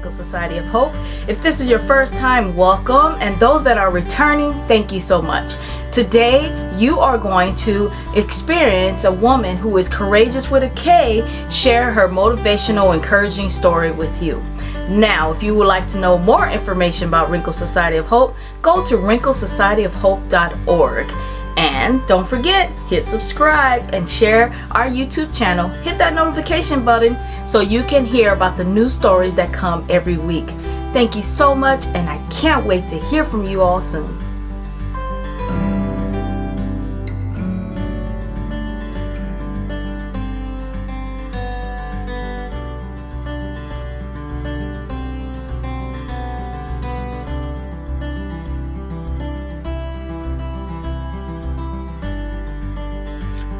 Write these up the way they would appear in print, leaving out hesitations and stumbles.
Wrinkles Society of Hope. If this is your first time, welcome. And those that are returning, thank you so much. Today, you are going to experience a woman who is courageous with a K share her motivational, encouraging story with you. Now, if you would like to know more information about Wrinkles Society of Hope, go to wrinklesocietyofhope.org. And don't forget, hit subscribe and share our YouTube channel. Hit that notification button so you can hear about the new stories that come every week. Thank you so much, and I can't wait to hear from you all soon.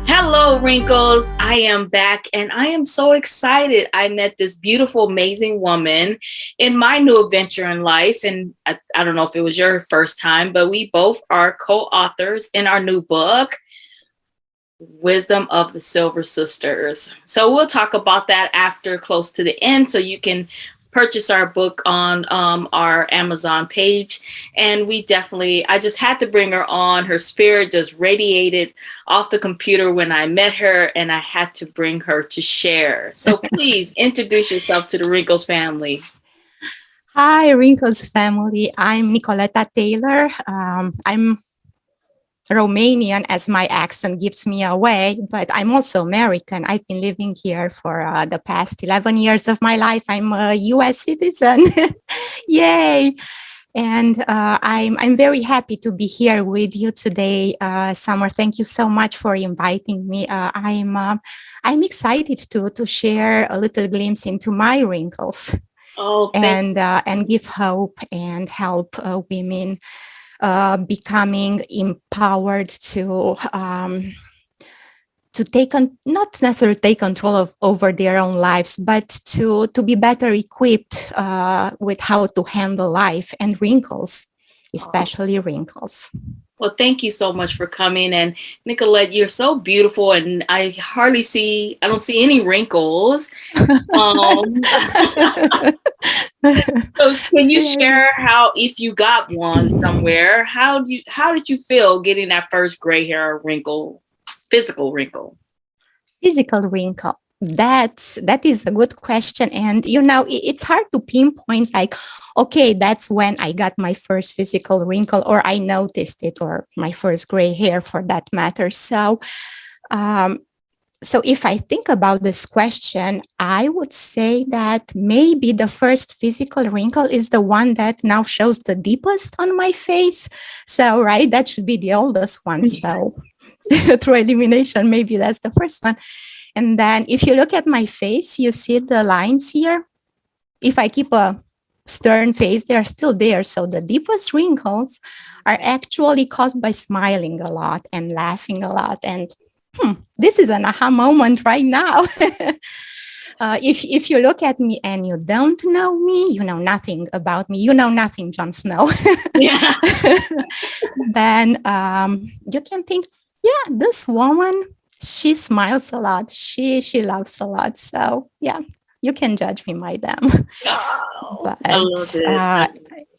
Hello, Wrinkles. I am back and I am so excited. I met this beautiful, amazing woman in my new adventure in life. And I don't know if it was your first time, but we both are co-authors in our new book, Wisdom of the Silver Sisters. So we'll talk about that after close to the end, so you can purchase our book on our Amazon page. And I just had to bring her on. Her spirit just radiated off the computer when I met her, and I had to bring her to share. So please introduce yourself to the Wrinkles family. Hi, Wrinkles family. I'm Nicoleta Taylor. I'm Romanian, as my accent gives me away, but I'm also American. I've been living here for the past 11 years of my life. I'm a US citizen. Yay! And I'm very happy to be here with you today, Summer. Thank you so much for inviting me. I'm excited to share a little glimpse into my wrinkles. And give hope and help women becoming empowered to not necessarily take control over their own lives, but to be better equipped with how to handle life and wrinkles, especially wrinkles. Well, thank you so much for coming. And Nicolette, you're so beautiful, and I don't see any wrinkles. So can you share how, if you got one somewhere, how did you feel getting that first gray hair wrinkle, physical wrinkle? Physical wrinkle. That is a good question. And, it's hard to pinpoint like, okay, that's when I got my first physical wrinkle, or I noticed it, or my first gray hair for that matter. So if I think about this question, I would say that maybe the first physical wrinkle is the one that now shows the deepest on my face. So, right, that should be the oldest one. So through elimination, maybe that's the first one. And then if you look at my face, you see the lines here. If I keep a stern face, they are still there. So the deepest wrinkles are actually caused by smiling a lot and laughing a lot. And this is an aha moment right now. If you look at me and you don't know me, you know nothing about me, you know nothing, Jon Snow. Yeah. Then you can think, yeah, this woman, she smiles a lot. She laughs a lot. So yeah, you can judge me by them. Oh, but, I love it.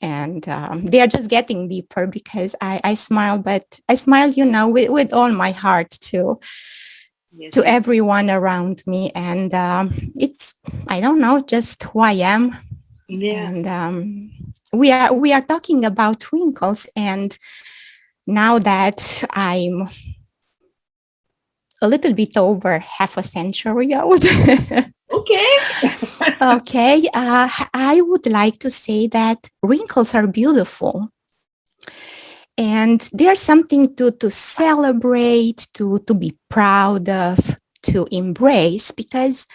And they are just getting deeper because I smile, but I smile, with all my heart to everyone around me. And it's, I don't know, just who I am. Yeah. And we are talking about wrinkles. And now that I'm a little bit over half a century old. Okay. I would like to say that wrinkles are beautiful. And there's something to celebrate, to be proud of, to embrace, because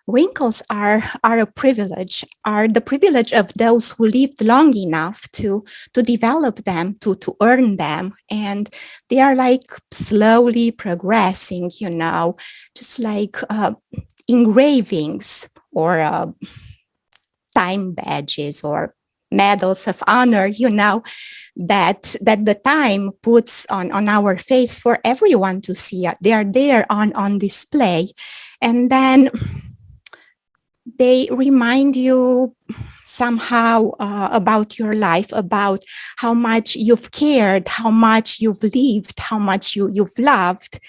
wrinkles are a privilege, are the privilege of those who lived long enough to develop them, to earn them. And they are like slowly progressing, just like engravings or time badges or medals of honor, that the time puts on our face for everyone to see. They are there on display. And then they remind you somehow about your life, about how much you've cared, how much you've lived, how much you've loved.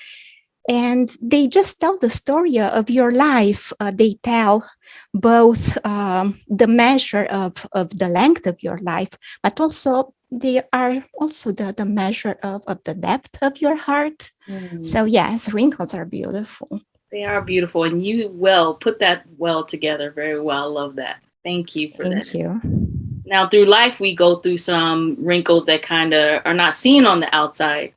And they just tell the story of your life. They tell both the measure of the length of your life, but also they are also the measure of the depth of your heart. Mm. So yes, wrinkles are beautiful. They are beautiful, and you well put that well together very well. I love that. Thank you for that. Thank you. Now, through life, we go through some wrinkles that kind of are not seen on the outside.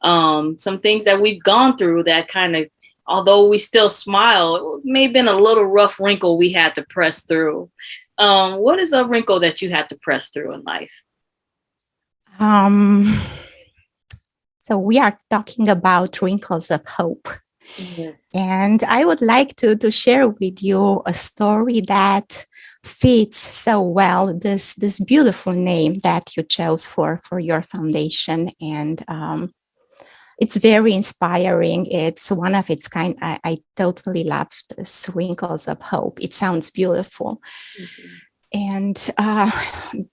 Some things that we've gone through that kind of, although we still smile, it may have been a little rough wrinkle we had to press through. What is a wrinkle that you had to press through in life? Um, so we are talking about Wrinkles of Hope. Yes. And I would like to share with you a story that fits so well this beautiful name that you chose for your foundation. And it's very inspiring. It's one of its kind. I totally love this Wrinkles of Hope. It sounds beautiful. Mm-hmm. And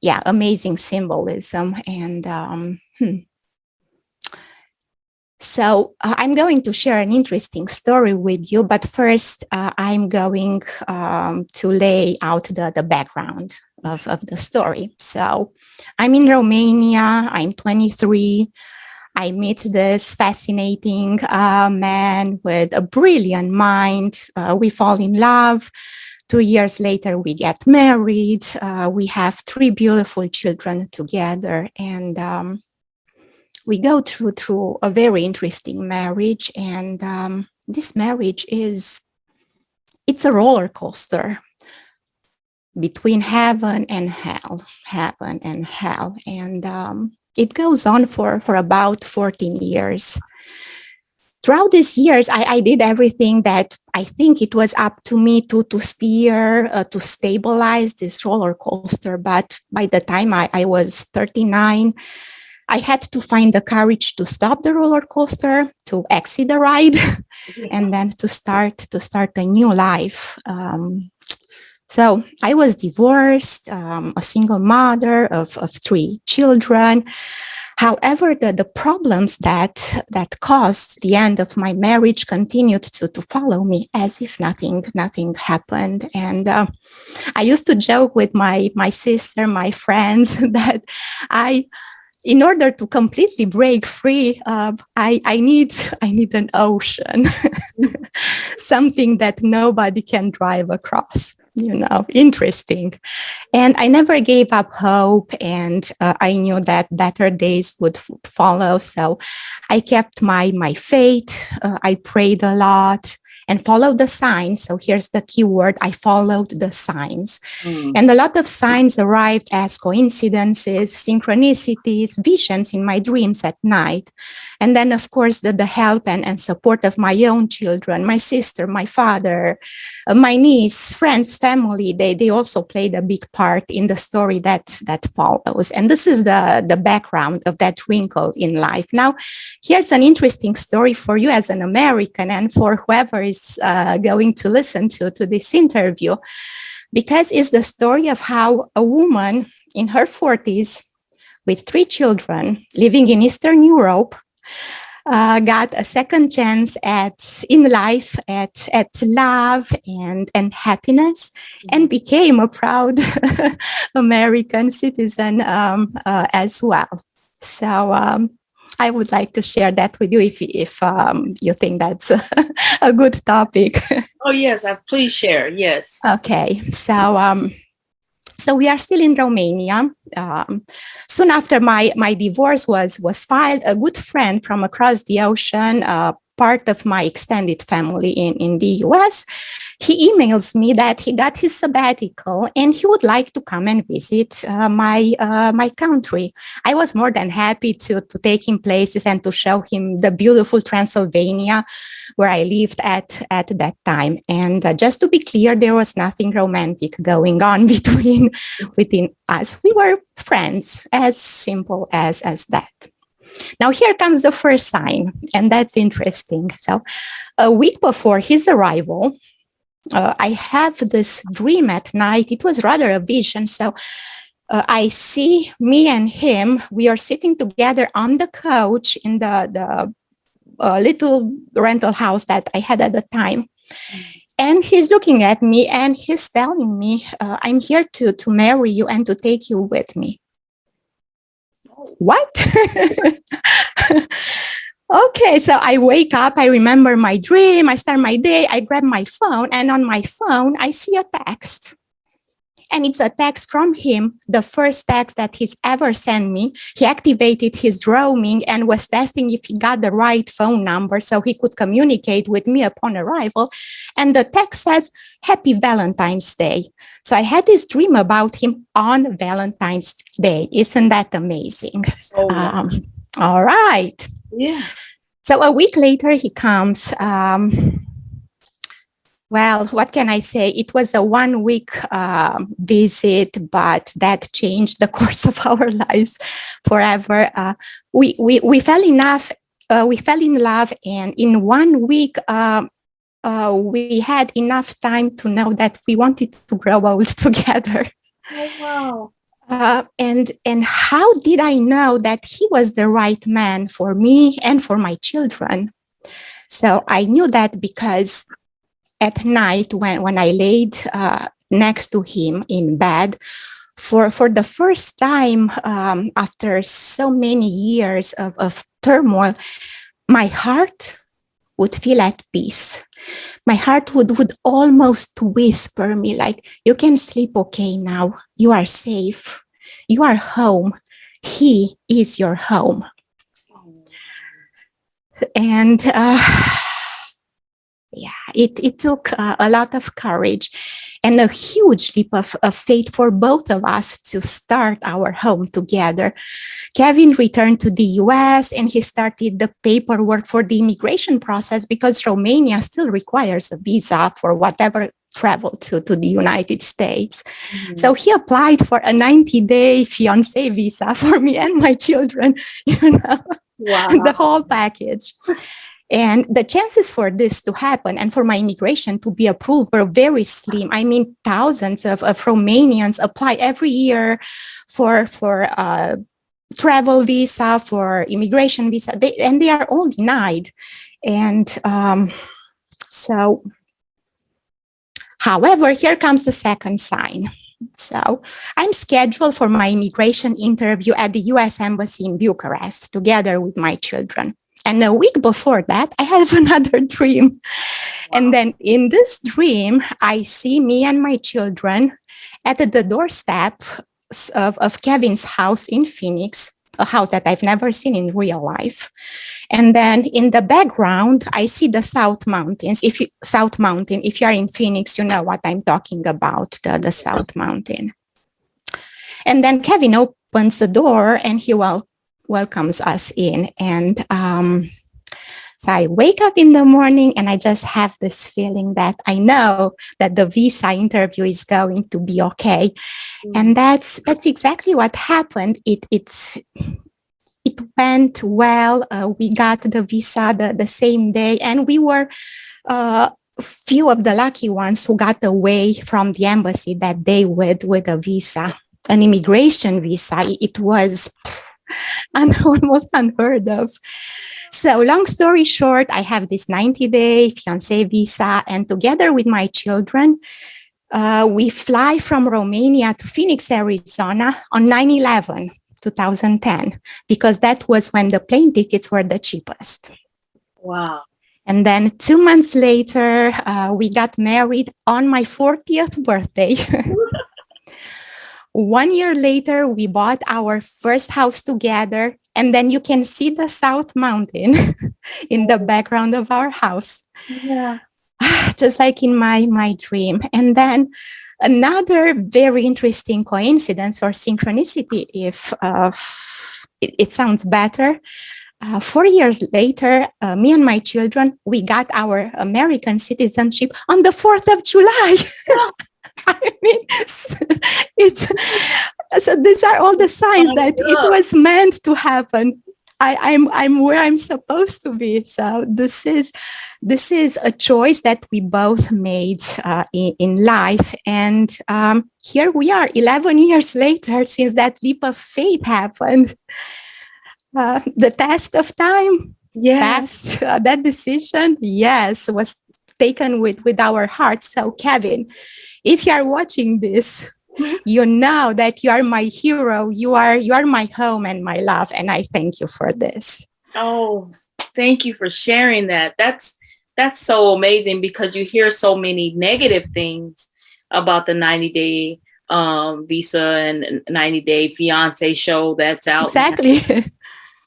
yeah, amazing symbolism. And so I'm going to share an interesting story with you, but first I'm going to lay out the background of the story. So I'm in Romania, I'm 23. I meet this fascinating man with a brilliant mind. We fall in love. 2 years later, we get married. We have 3 beautiful children together. And we go through a very interesting marriage. And this marriage it's a roller coaster between heaven and hell, heaven and hell. And it goes on for about 14 years. Throughout these years, I did everything that I think it was up to me to steer, to stabilize this roller coaster. But by the time I was 39, I had to find the courage to stop the roller coaster, to exit the ride, and then to start a new life. So I was divorced, a single mother of 3 children. However, the problems that caused the end of my marriage continued to follow me as if nothing happened. And I used to joke with my sister, my friends, that in order to completely break free, I need an ocean, something that nobody can drive across. Interesting. And I never gave up hope, and I knew that better days would follow. So I kept my faith. I prayed a lot and followed the signs. So here's the key word: I followed the signs. And a lot of signs arrived as coincidences, synchronicities, visions in my dreams at night. And then, of course, the help and support of my own children, my sister, my father, my niece, friends, family, they also played a big part in the story that follows. And this is the background of that wrinkle in life. Now, here's an interesting story for you as an American and for whoever is going to listen to this interview, because it's the story of how a woman in her 40s with 3 children living in Eastern Europe got a second chance in life at love and happiness, and became a proud American citizen as well. So I would like to share that with you if you think that's a good topic. Oh yes, please share. Yes. Okay, so we are still in Romania. Soon after my divorce was filed, a good friend from across the ocean, part of my extended family in the US, he emails me that he got his sabbatical and he would like to come and visit my country. I was more than happy to take him places and to show him the beautiful Transylvania where I lived at that time. And just to be clear, there was nothing romantic going on within us. We were friends, as simple as that. Now, here comes the first sign, and that's interesting. So a week before his arrival, I have this dream at night. It was rather a vision. So I see me and him. We are sitting together on the couch in the little rental house that I had at the time. And he's looking at me and he's telling me, I'm here to marry you and to take you with me. What? Okay, so I wake up, I remember my dream, I start my day, I grab my phone, and on my phone, I see a text. And it's a text from him, the first text that he's ever sent me. He activated his roaming and was testing if he got the right phone number so he could communicate with me upon arrival. And the text says, Happy Valentine's Day. So I had this dream about him on Valentine's Day. Isn't that amazing? Oh, wow. All right. Yeah. So a week later, he comes. Well, what can I say? It was a 1 week visit, but that changed the course of our lives forever. We fell in love. We fell in love, and in 1 week, we had enough time to know that we wanted to grow old together. Oh, wow. And how did I know that he was the right man for me and for my children? So I knew that because at night when I laid next to him in bed, for the first time after so many years of turmoil, my heart would feel at peace. My heart would almost whisper me like, you can sleep okay now. You are safe. You are home. He is your home. And it took a lot of courage and a huge leap of faith for both of us to start our home together. Kevin returned to the US and he started the paperwork for the immigration process because Romania still requires a visa for whatever travel to the United States. Mm-hmm. So he applied for a 90-day fiancé visa for me and my children, Wow. The whole package. And the chances for this to happen and for my immigration to be approved were very slim. I mean, thousands of Romanians apply every year for travel visa, for immigration visa, and they are all denied. And however, here comes the second sign. So I'm scheduled for my immigration interview at the US Embassy in Bucharest together with my children. And a week before that, I had another dream. Wow. And then in this dream, I see me and my children at the doorstep of Kevin's house in Phoenix, a house that I've never seen in real life. And then in the background, I see the South Mountains. South Mountain, if you're in Phoenix, you know what I'm talking about, the South Mountain. And then Kevin opens the door and he welcomes us in. And so I wake up in the morning and I just have this feeling that I know that the visa interview is going to be okay. Mm-hmm. And that's exactly what happened. It went well. We got the visa the same day, and we were few of the lucky ones who got away from the embassy that day with a visa, an immigration visa. It was almost unheard of. So long story short, I have this 90-day fiancé visa, and together with my children, we fly from Romania to Phoenix, Arizona on 9/11, 2010, because that was when the plane tickets were the cheapest. Wow. And then 2 months later, we got married on my 40th birthday. 1 year later, we bought our first house together, and then you can see the South Mountain in the background of our house. Yeah. Just like in my dream. And then another very interesting coincidence or synchronicity, if it sounds better. 4 years later, me and my children, we got our American citizenship on the 4th of July. I mean, so these are all the signs that it was meant to happen. I'm where I'm supposed to be. So this is a choice that we both made in life, and here we are, 11 years later, since that leap of faith happened. The test of time Yeah. passed. That decision, yes, was taken with our hearts. So, Kevin, if you are watching this, you know that you are my hero. You are my home and my love, and I thank you for this. Oh, thank you for sharing that. That's so amazing because you hear so many negative things about the 90-day visa and 90-day fiance show that's out now, Exactly.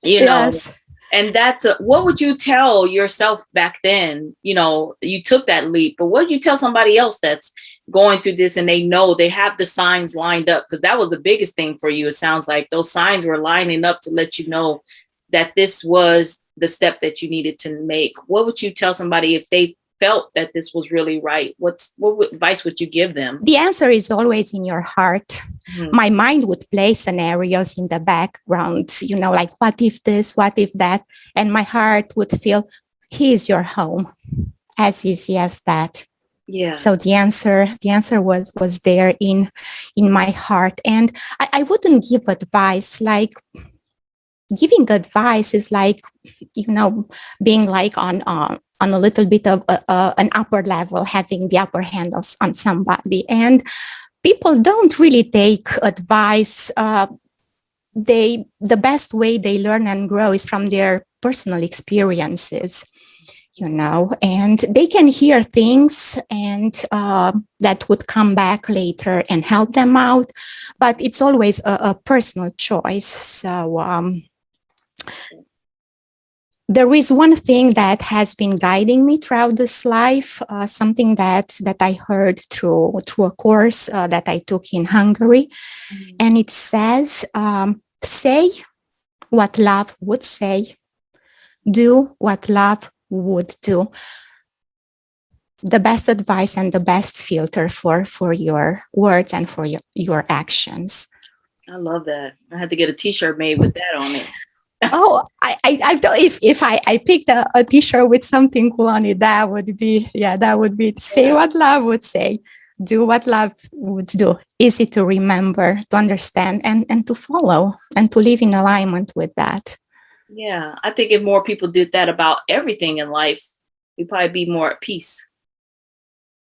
you know. Yes. And what would you tell yourself back then? You took that leap, but what would you tell somebody else that's going through this and they know they have the signs lined up? Because that was the biggest thing for you. It sounds like those signs were lining up to let you know that this was the step that you needed to make. What would you tell somebody if they felt that this was really right? What advice would you give them? The answer is always in your heart. Mhm. My mind would play scenarios in the background, like what if this, what if that? And my heart would feel, he is your home, as easy as that. Yeah. So the answer was there in my heart. And I wouldn't give advice. Like, giving advice is like, being like on a little bit of an upper level, having the upper hand on somebody. And people don't really take advice. The best way they learn and grow is from their personal experiences, and they can hear things and that would come back later and help them out. But it's always a personal choice. So there is one thing that has been guiding me throughout this life, something that I heard through a course that I took in Hungary. Mm-hmm. And it says, say what love would say, do what love would do. The best advice and the best filter for your words and for your actions. I love that. I had to get a t-shirt made with that on it. Oh, I don't. If I picked a t-shirt with something cool on it, that would be say what love would say, do what love would do. Easy to remember, to understand, and to follow, and to live in alignment with that. Yeah, I think if more people did that about everything in life, we'd probably be more at peace.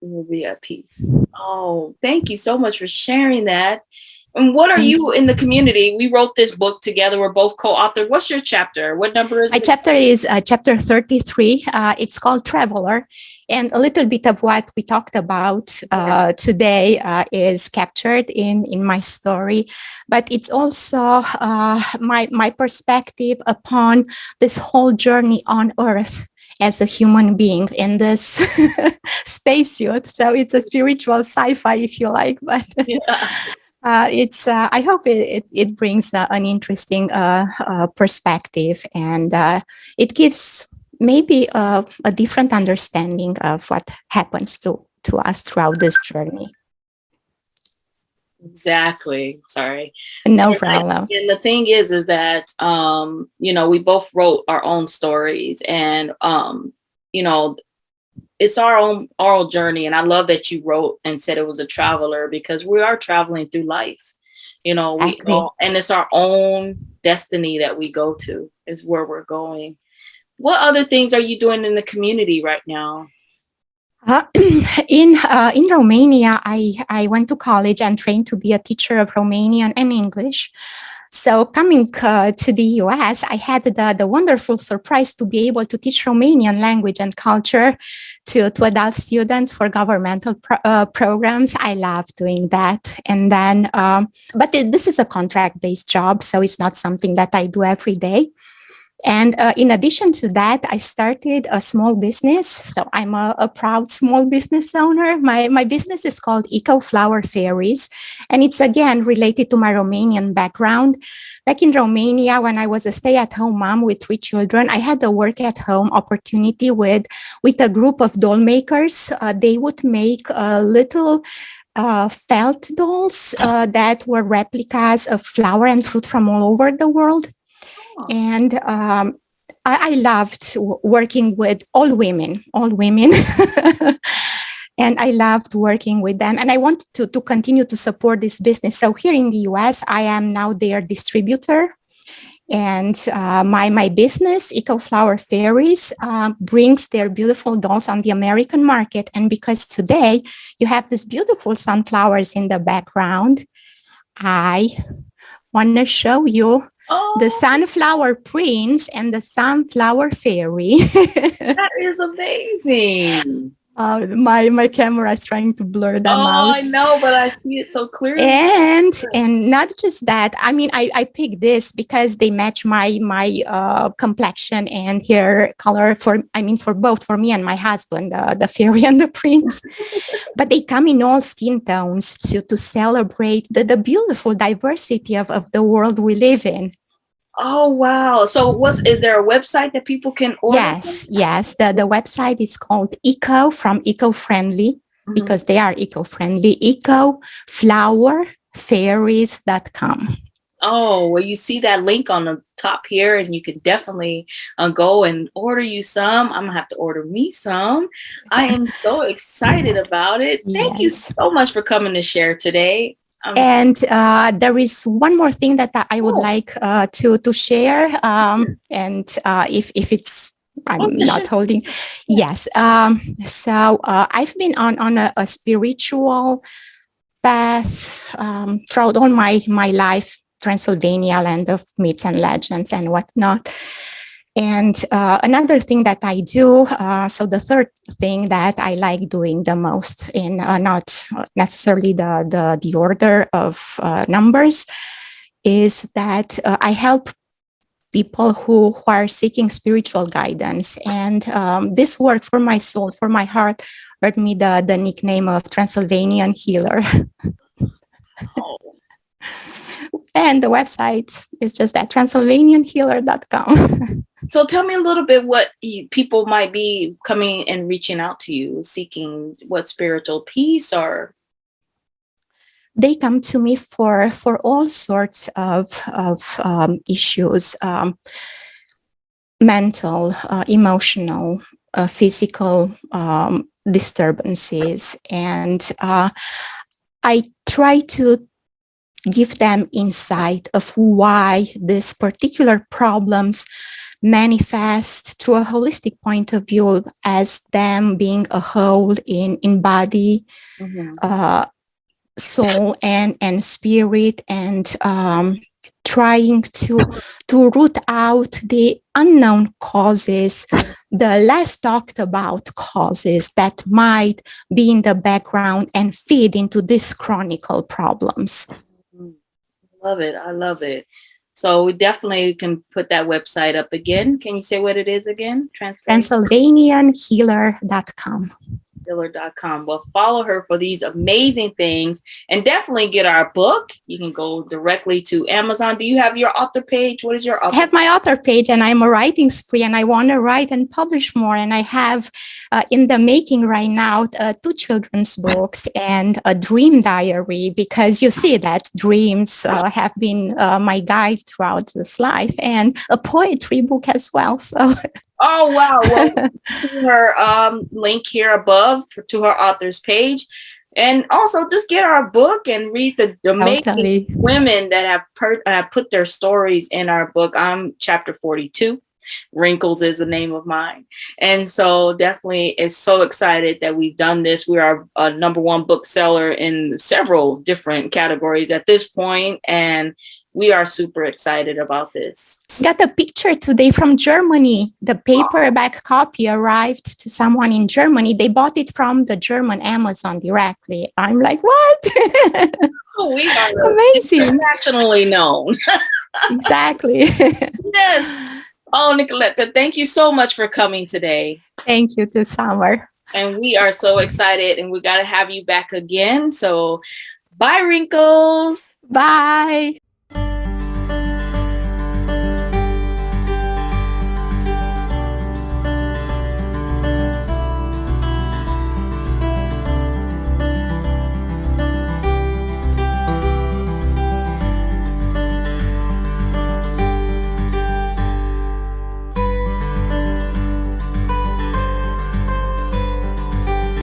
We will be at peace. Oh, thank you so much for sharing that. And what are you in the community? We wrote this book together. We're both co-authored. What's your chapter? What number is it? My chapter is chapter 33. It's called Traveler. And a little bit of what we talked about today is captured in my story. But it's also my perspective upon this whole journey on Earth as a human being in this spacesuit. So it's a spiritual sci-fi, if you like. But it's. I hope it brings an interesting perspective, and it gives maybe a different understanding of what happens to us throughout this journey. Exactly. Sorry. No problem. And the thing is that we both wrote our own stories, and it's our own journey. And I love that you wrote and said it was a traveler, because we are traveling through life. Exactly. And it's our own destiny that we go to, is where we're going. What other things are you doing in the community right now? In Romania, I went to college and trained to be a teacher of Romanian and English. So coming to the US, I had the wonderful surprise to be able to teach Romanian language and culture to adult students for governmental programs. I love doing that. And then, but this is a contract-based job, so it's not something that I do every day. And in addition to that, I started a small business. So I'm a proud small business owner. My business is called Eco Flower Fairies. And it's, again, related to my Romanian background. Back in Romania, when I was a stay-at-home mom with 3 children, I had a work-at-home opportunity with a group of doll makers. They would make little felt dolls that were replicas of flower and fruit from all over the world. And I loved working with all women, and I loved working with them. And I wanted to continue to support this business. So here in the US, I am now their distributor. And my business, Eco Flower Fairies, brings their beautiful dolls on the American market. And because today you have these beautiful sunflowers in the background, I want to show you the sunflower prince and the sunflower fairy. That is amazing. My camera is trying to blur them out. I know, but I see it so clearly. And not just that. I mean, I picked this because they match my complexion and hair color for both, for me and my husband, the fairy and the prince. But they come in all skin tones to celebrate the beautiful diversity of the world we live in. Oh, wow. So is there a website that people can order? Yes. The website is called Eco, from eco-friendly, because they are eco-friendly, ecoflowerfairies.com. Oh, well, you see that link on the top here, and you can definitely go and order you some. I'm going to have to order me some. I am so excited about it. Thank you so much for coming to share today. And there is one more thing that I would like to share. And if it's, I'm not holding. Yes. So I've been on a spiritual path throughout all my life, Transylvania, land of myths and legends and whatnot. And another thing that I do, so the third thing that I like doing the most, in not necessarily the order of numbers, is that I help people who are seeking spiritual guidance. And this work for my soul, for my heart, earned me the nickname of Transylvanian Healer. And the website is just at transylvanianhealer.com. So tell me a little bit what people might be coming and reaching out to you, seeking what spiritual peace, or? They come to me for all sorts of issues, mental, emotional, physical disturbances. And I try to give them insight of why these particular problems manifest through a holistic point of view, as them being a whole in body, soul and spirit, and trying to root out the unknown causes, the less talked about causes that might be in the background and feed into these chronic problems. Love it. I love it. So we definitely can put that website up again. Can you say what it is again? Transylvanianhealer.com. Healer.com. Well, follow her for these amazing things, and definitely get our book. You can go directly to Amazon. Do you have your author page? What is your author? I have my author page, and I'm a writing spree, and I want to write and publish more. And I have in the making right now 2 children's books and a dream diary, because you see that dreams have been my guide throughout this life, and a poetry book as well. So. Oh, wow. Well, see her link here above to her author's page. And also just get our book and read the amazing women that have put their stories in our book. I'm chapter 42. Wrinkles is the name of mine. And so definitely is so excited that we've done this. We are a #1 bookseller in several different categories at this point, and we are super excited about this. Got a picture today from Germany. The paperback copy arrived to someone in Germany. They bought it from the German Amazon directly. I'm like, what? Oh, we are amazing, internationally known. Exactly. Yes. Oh, Nicoleta, thank you so much for coming today. Thank you to Summer. And we are so excited, and we got to have you back again. So bye, Wrinkles. Bye.